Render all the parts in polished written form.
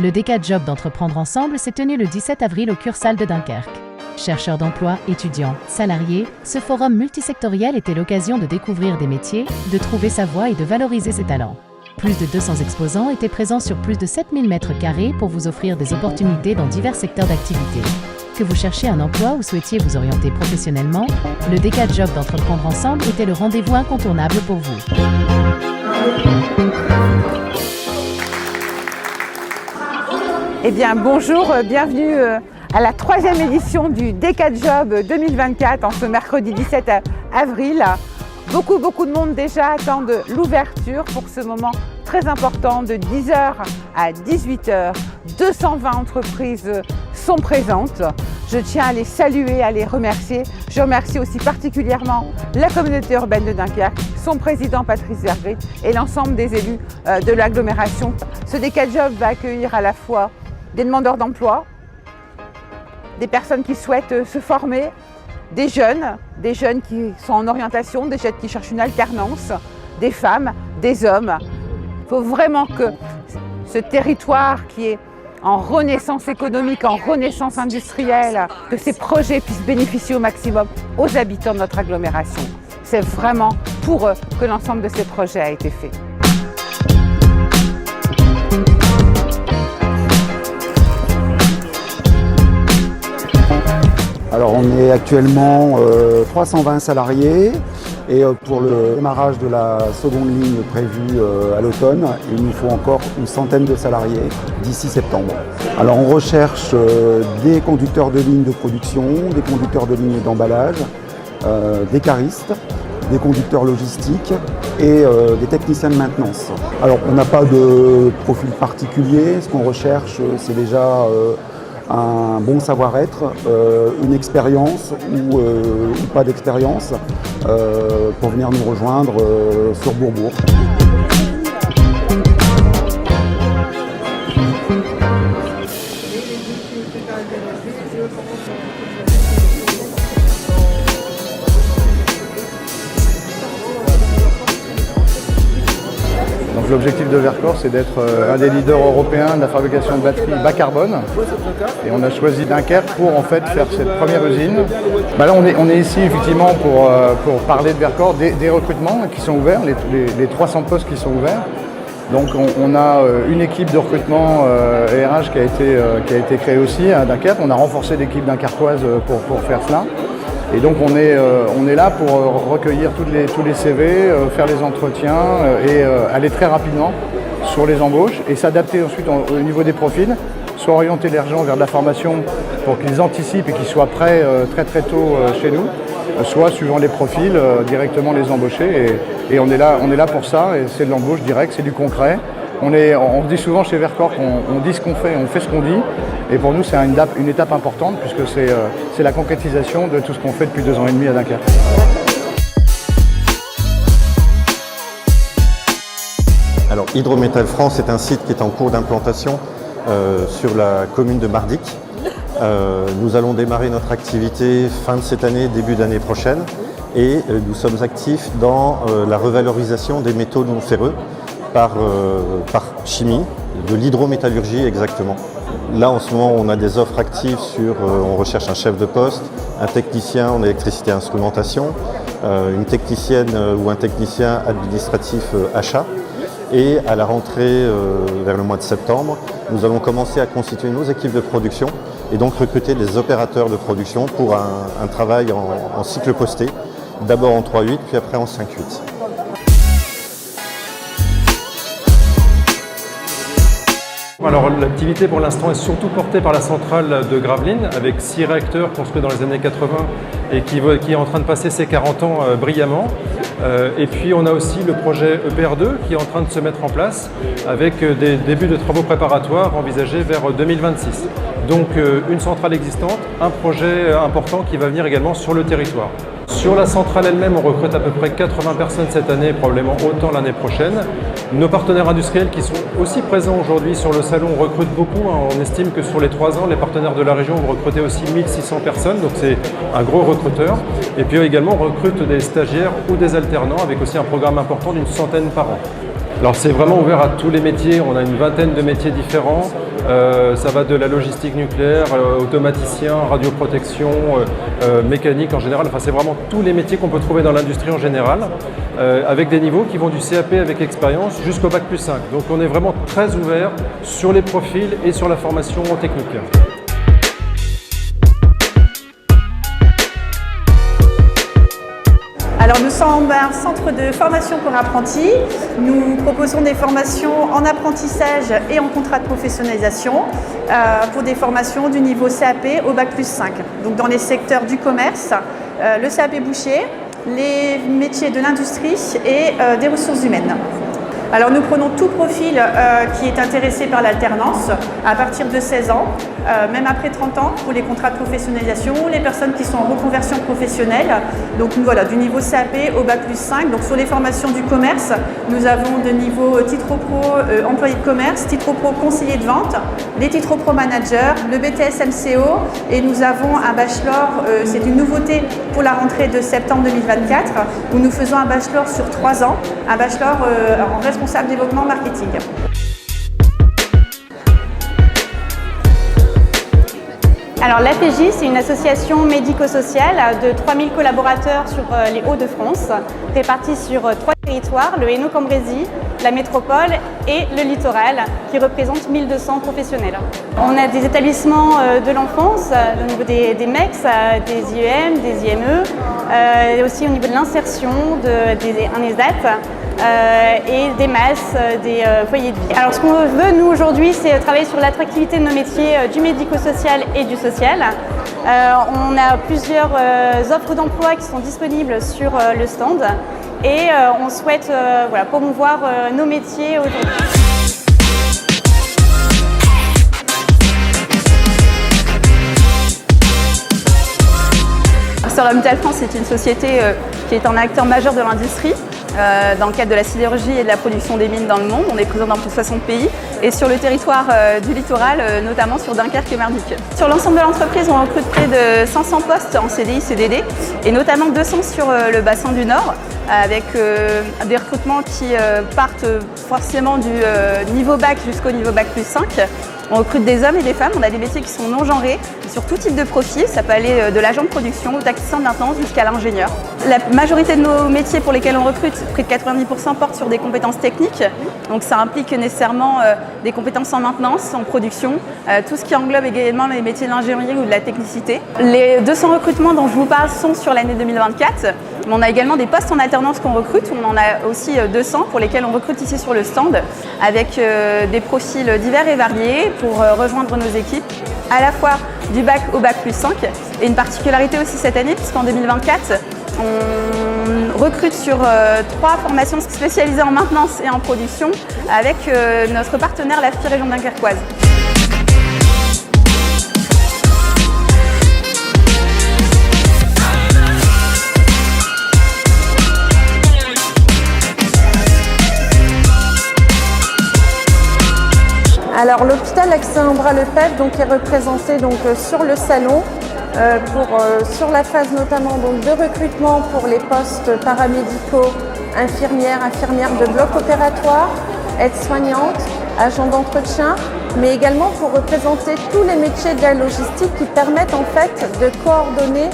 Le DK Job d'entreprendre ensemble s'est tenu le 17 avril au Cursal de Dunkerque. Chercheurs d'emploi, étudiants, salariés, ce forum multisectoriel était l'occasion de découvrir des métiers, de trouver sa voie et de valoriser ses talents. Plus de 200 exposants étaient présents sur plus de 7000 m² pour vous offrir des opportunités dans divers secteurs d'activité. Que vous cherchiez un emploi ou souhaitiez vous orienter professionnellement, le DK Job d'entreprendre ensemble était le rendez-vous incontournable pour vous. Eh bien bonjour, bienvenue à la 3e édition du DK Job 2024 en ce mercredi 17 avril. Beaucoup de monde déjà attendent l'ouverture pour ce moment très important de 10h à 18h. 220 entreprises sont présentes. Je tiens à les saluer, à les remercier. Je remercie aussi particulièrement la communauté urbaine de Dunkerque, son président Patrice Vergrit et l'ensemble des élus de l'agglomération. Ce DK Job va accueillir à la fois des demandeurs d'emploi, des personnes qui souhaitent se former, des jeunes qui sont en orientation, des jeunes qui cherchent une alternance, des femmes, des hommes. Il faut vraiment que ce territoire qui est en renaissance économique, en renaissance industrielle, que ces projets puissent bénéficier au maximum aux habitants de notre agglomération. C'est vraiment pour eux que l'ensemble de ces projets a été fait. Alors on est actuellement 320 salariés et pour le démarrage de la seconde ligne prévue à l'automne, il nous faut encore une centaine de salariés d'ici septembre. Alors on recherche des conducteurs de ligne de production, des conducteurs de ligne d'emballage, des caristes, des conducteurs logistiques et des techniciens de maintenance. Alors on n'a pas de profil particulier, ce qu'on recherche c'est déjà un bon savoir-être, une expérience ou pas d'expérience pour venir nous rejoindre sur Bourbourg. L'objectif de Verkor, c'est d'être un des leaders européens de la fabrication de batteries bas carbone. Et on a choisi Dunkerque pour en fait faire cette première usine. Là, on est ici effectivement pour parler de Verkor, des recrutements qui sont ouverts, les 300 postes qui sont ouverts. Donc on a une équipe de recrutement RH qui a été créée aussi à Dunkerque. On a renforcé l'équipe dunkerquoise pour faire cela. Et donc on est là pour recueillir tous les CV, faire les entretiens et aller très rapidement sur les embauches et s'adapter ensuite au niveau des profils, soit orienter les gens vers de la formation pour qu'ils anticipent et qu'ils soient prêts très tôt chez nous, soit suivant les profils, directement les embaucher. Et on est là pour ça, et c'est de l'embauche directe, c'est du concret. On dit souvent chez Verkor qu'on dit ce qu'on fait, on fait ce qu'on dit. Et pour nous, c'est une étape importante puisque c'est la concrétisation de tout ce qu'on fait depuis 2 ans et demi à Dunkerque. Alors, Hydrométal France est un site qui est en cours d'implantation sur la commune de Mardic. Nous allons démarrer notre activité fin de cette année, début d'année prochaine. Et nous sommes actifs dans la revalorisation des métaux non ferreux par chimie, de l'hydrométallurgie exactement. Là, en ce moment, on a des offres actives on recherche un chef de poste, un technicien en électricité et instrumentation, une technicienne ou un technicien administratif achat. Et à la rentrée, vers le mois de septembre, nous allons commencer à constituer nos équipes de production et donc recruter des opérateurs de production pour un travail en cycle posté, d'abord en 3/8, puis après en 5/8. Alors l'activité pour l'instant est surtout portée par la centrale de Gravelines avec 6 réacteurs construits dans les années 80 et qui est en train de passer ses 40 ans brillamment. Et puis on a aussi le projet EPR2 qui est en train de se mettre en place avec des débuts de travaux préparatoires envisagés vers 2026. Donc une centrale existante, un projet important qui va venir également sur le territoire. Sur la centrale elle-même, on recrute à peu près 80 personnes cette année, probablement autant l'année prochaine. Nos partenaires industriels qui sont aussi présents aujourd'hui sur le salon recrutent beaucoup. On estime que sur les 3 ans, les partenaires de la région vont recruter aussi 1600 personnes, donc c'est un gros recruteur. Et puis également, on recrute des stagiaires ou des alternants avec aussi un programme important d'100 par an. Alors c'est vraiment ouvert à tous les métiers, on a une 20aine de métiers différents, Ça va de la logistique nucléaire, automaticien, radioprotection, mécanique en général. Enfin, c'est vraiment tous les métiers qu'on peut trouver dans l'industrie en général, avec des niveaux qui vont du CAP avec expérience jusqu'au Bac+5. Donc on est vraiment très ouvert sur les profils et sur la formation technique. Alors nous sommes un centre de formation pour apprentis. Nous proposons des formations en apprentissage et en contrat de professionnalisation pour des formations du niveau CAP au Bac+5. Donc dans les secteurs du commerce, le CAP boucher, les métiers de l'industrie et des ressources humaines. Alors nous prenons tout profil qui est intéressé par l'alternance à partir de 16 ans, même après 30 ans pour les contrats de professionnalisation, les personnes qui sont en reconversion professionnelle. Donc voilà, du niveau CAP au Bac+5. Donc sur les formations du commerce, nous avons de niveau titre pro employé de commerce, titre pro conseiller de vente, les titres pro manager, le BTS MCO et nous avons un bachelor, c'est une nouveauté pour la rentrée de septembre 2024, où nous faisons un bachelor sur 3 ans, un bachelor en responsable développement marketing. Alors l'APJ, c'est une association médico-sociale de 3000 collaborateurs sur les Hauts-de-France, répartis sur 3 territoires, le Hainaut-Cambrésis, la métropole et le littoral, qui représentent 1200 professionnels. On a des établissements de l'enfance, au niveau des MEX, des IEM, des IME, et aussi au niveau de l'insertion, un ESAT, et des masses, des foyers de vie. Alors ce qu'on veut nous aujourd'hui, c'est travailler sur l'attractivité de nos métiers du médico-social et du social. On a plusieurs offres d'emploi qui sont disponibles sur le stand et on souhaite promouvoir nos métiers aujourd'hui. ArcelorMittal France est une société qui est un acteur majeur de l'industrie dans le cadre de la sidérurgie et de la production des mines dans le monde. On est présent dans plus de 60 pays et sur le territoire du littoral, notamment sur Dunkerque et Mardic. Sur l'ensemble de l'entreprise, on recrute près de 500 postes en CDI, CDD et notamment 200 sur le bassin du Nord avec des recrutements qui partent forcément du niveau bac jusqu'au niveau Bac+5. On recrute des hommes et des femmes, on a des métiers qui sont non genrés, sur tout type de profil, ça peut aller de l'agent de production au technicien de maintenance jusqu'à l'ingénieur. La majorité de nos métiers pour lesquels on recrute, près de 90%, portent sur des compétences techniques, donc ça implique nécessairement des compétences en maintenance, en production, tout ce qui englobe également les métiers de l'ingénierie ou de la technicité. Les 200 recrutements dont je vous parle sont sur l'année 2024, mais on a également des postes en alternance qu'on recrute, on en a aussi 200 pour lesquels on recrute ici sur le stand, avec des profils divers et variés pour rejoindre nos équipes, à la fois du bac au Bac+5 et une particularité aussi cette année puisqu'en 2024 on recrute sur 3 formations spécialisées en maintenance et en production avec notre partenaire l'AFPI Région Dunkerquoise. Alors l'hôpital Axel-en-Bras-le-Pep est représenté sur le salon sur la phase notamment de recrutement pour les postes paramédicaux, infirmières de bloc opératoire, aides-soignantes, agents d'entretien, mais également pour représenter tous les métiers de la logistique qui permettent en fait de coordonner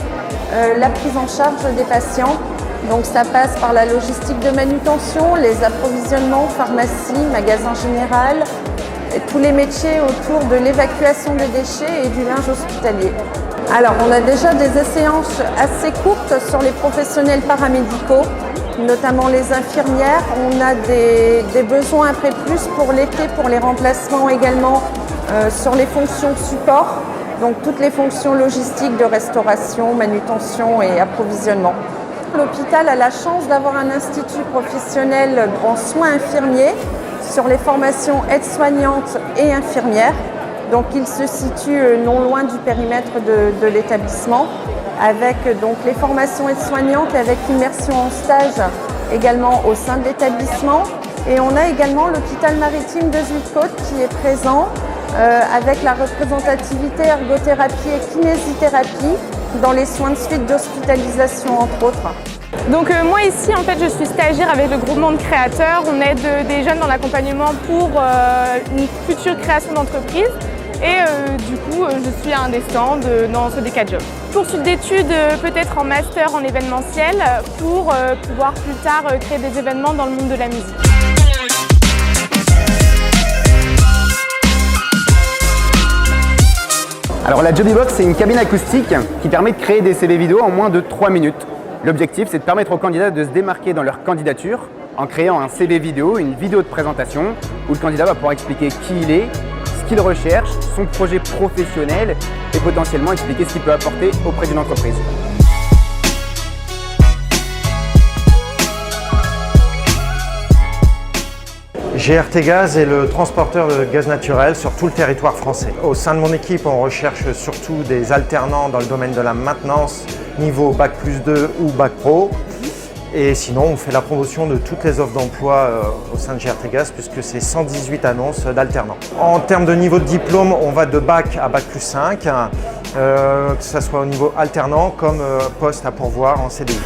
la prise en charge des patients. Donc ça passe par la logistique de manutention, les approvisionnements, pharmacie, magasin général, et tous les métiers autour de l'évacuation des déchets et du linge hospitalier. Alors on a déjà des séances assez courtes sur les professionnels paramédicaux, notamment les infirmières. On a des besoins après plus pour l'été, pour les remplacements également sur les fonctions support, donc toutes les fonctions logistiques de restauration, manutention et approvisionnement. L'hôpital a la chance d'avoir un institut professionnel en soins infirmiers sur les formations aides-soignantes et infirmières. Donc il se situe non loin du périmètre de l'établissement avec les formations aides-soignantes avec immersion en stage également au sein de l'établissement. Et on a également l'hôpital maritime de Zuidcote qui est présent avec la représentativité ergothérapie et kinésithérapie dans les soins de suite d'hospitalisation entre autres. Donc moi ici en fait je suis stagiaire avec le groupement de créateurs, on aide des jeunes dans l'accompagnement pour une future création d'entreprise. Et du coup, je suis à un des stands dans ce DK Job. Poursuite d'études, peut-être en master en événementiel, pour pouvoir plus tard créer des événements dans le monde de la musique. Alors la Jobibox, c'est une cabine acoustique qui permet de créer des CV vidéo en moins de 3 minutes. L'objectif, c'est de permettre aux candidats de se démarquer dans leur candidature en créant un CV vidéo, une vidéo de présentation, où le candidat va pouvoir expliquer qui il est, ce qu'il recherche, son projet professionnel et potentiellement expliquer ce qu'il peut apporter auprès d'une entreprise. GRT Gaz est le transporteur de gaz naturel sur tout le territoire français. Au sein de mon équipe, on recherche surtout des alternants dans le domaine de la maintenance, niveau Bac+2 ou Bac Pro. Et sinon, on fait la promotion de toutes les offres d'emploi au sein de GRT Gaz, puisque c'est 118 annonces d'alternants. En termes de niveau de diplôme, on va de Bac à Bac+5, que ce soit au niveau alternant comme poste à pourvoir en CDI.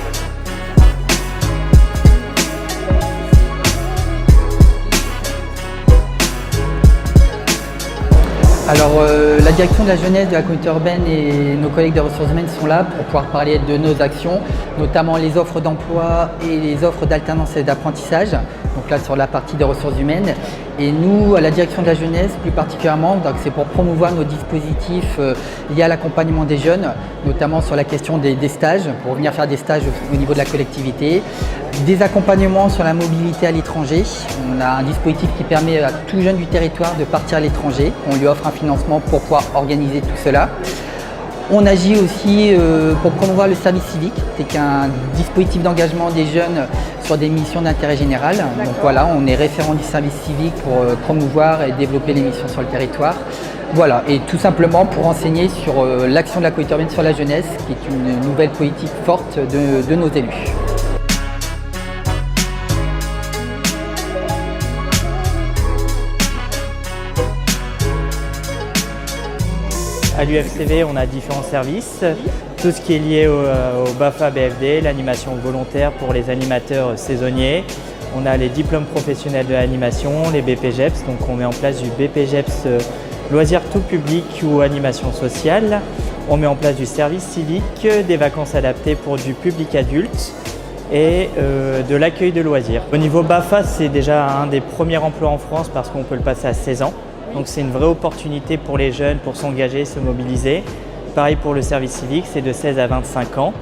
Alors la direction de la jeunesse de la communauté urbaine et nos collègues des ressources humaines sont là pour pouvoir parler de nos actions, notamment les offres d'emploi et les offres d'alternance et d'apprentissage, donc là sur la partie des ressources humaines. Et nous, à la direction de la jeunesse plus particulièrement, c'est pour promouvoir nos dispositifs liés à l'accompagnement des jeunes, notamment sur la question des stages, pour venir faire des stages au niveau de la collectivité, des accompagnements sur la mobilité à l'étranger. On a un dispositif qui permet à tout jeune du territoire de partir à l'étranger. On lui offre un financement pour pouvoir organiser tout cela. On agit aussi pour promouvoir le service civique, c'est un dispositif d'engagement des jeunes sur des missions d'intérêt général. Donc voilà, on est référent du service civique pour promouvoir et développer les missions sur le territoire. Voilà, et tout simplement pour enseigner sur l'action de la communauté urbaine sur la jeunesse, qui est une nouvelle politique forte de nos élus. À l'UFCV, on a différents services, tout ce qui est lié au BAFA-BFD, l'animation volontaire pour les animateurs saisonniers. On a les diplômes professionnels de l'animation, les BPGEPS, donc on met en place du BPGEPS loisirs tout public ou animation sociale. On met en place du service civique, des vacances adaptées pour du public adulte et de l'accueil de loisirs. Au niveau BAFA, c'est déjà un des premiers emplois en France parce qu'on peut le passer à 16 ans. Donc c'est une vraie opportunité pour les jeunes pour s'engager, se mobiliser. Pareil pour le service civique, c'est de 16 à 25 ans.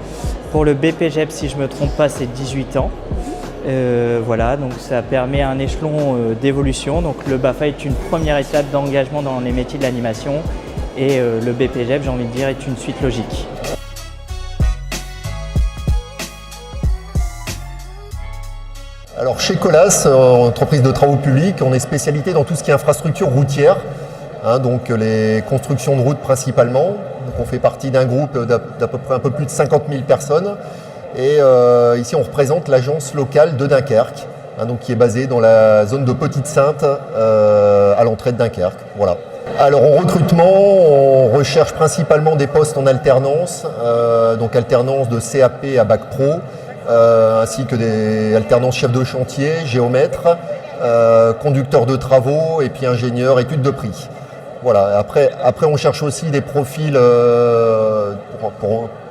Pour le BPGEP, si je ne me trompe pas, c'est 18 ans. Voilà, donc ça permet un échelon d'évolution. Donc le BAFA est une première étape d'engagement dans les métiers de l'animation et le BPGEP, j'ai envie de dire, est une suite logique. Alors chez Colas, entreprise de travaux publics, on est spécialisé dans tout ce qui est infrastructure routière, donc les constructions de routes principalement. Donc on fait partie d'un groupe d'à peu près un peu plus de 50 000 personnes. Et ici on représente l'agence locale de Dunkerque, donc qui est basée dans la zone de Petite-Sainte, à l'entrée de Dunkerque. Voilà. Alors en recrutement, on recherche principalement des postes en alternance, donc alternance de CAP à Bac Pro. Ainsi que des alternances chefs de chantier, géomètres, conducteurs de travaux et puis ingénieurs, études de prix. Voilà. Après on cherche aussi des profils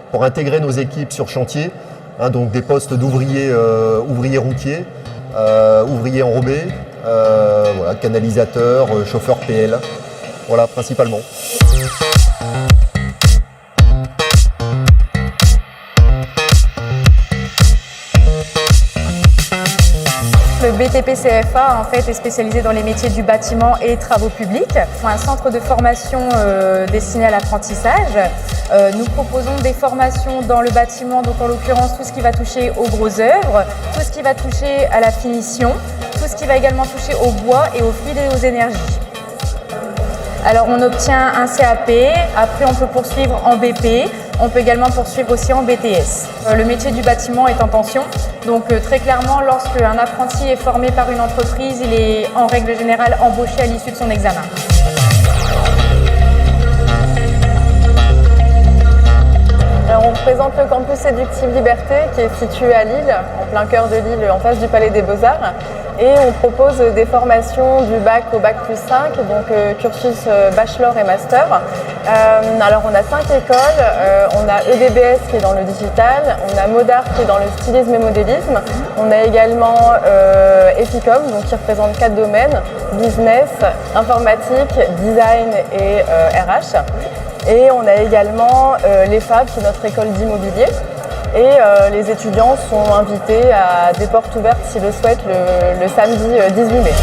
pour intégrer nos équipes sur chantier, donc des postes d'ouvriers ouvriers routiers, ouvriers enrobés, voilà, canalisateurs, chauffeurs PL, voilà principalement. Le BTP-CFA en fait, est spécialisé dans les métiers du bâtiment et travaux publics. C'est un centre de formation destiné à l'apprentissage. Nous proposons des formations dans le bâtiment, donc en l'occurrence tout ce qui va toucher aux grosses œuvres, tout ce qui va toucher à la finition, tout ce qui va également toucher au bois et aux fluides et aux énergies. Alors on obtient un CAP, après on peut poursuivre en BP, on peut également poursuivre aussi en BTS. Le métier du bâtiment est en tension, donc très clairement lorsque un apprenti est formé par une entreprise, il est en règle générale embauché à l'issue de son examen. Alors on représente le campus Séductive Liberté qui est situé à Lille, en plein cœur de Lille, en face du Palais des Beaux-Arts. et on propose des formations du bac au bac plus 5, donc cursus bachelor et master. Alors on a 5 écoles, on a EDBS qui est dans le digital, on a Modart qui est dans le stylisme et modélisme, on a également Epicom donc qui représente 4 domaines, business, informatique, design et RH. Et on a également l'EFAB qui est notre école d'immobilier. Et les étudiants sont invités à des portes ouvertes s'ils le souhaitent le samedi 18 mai.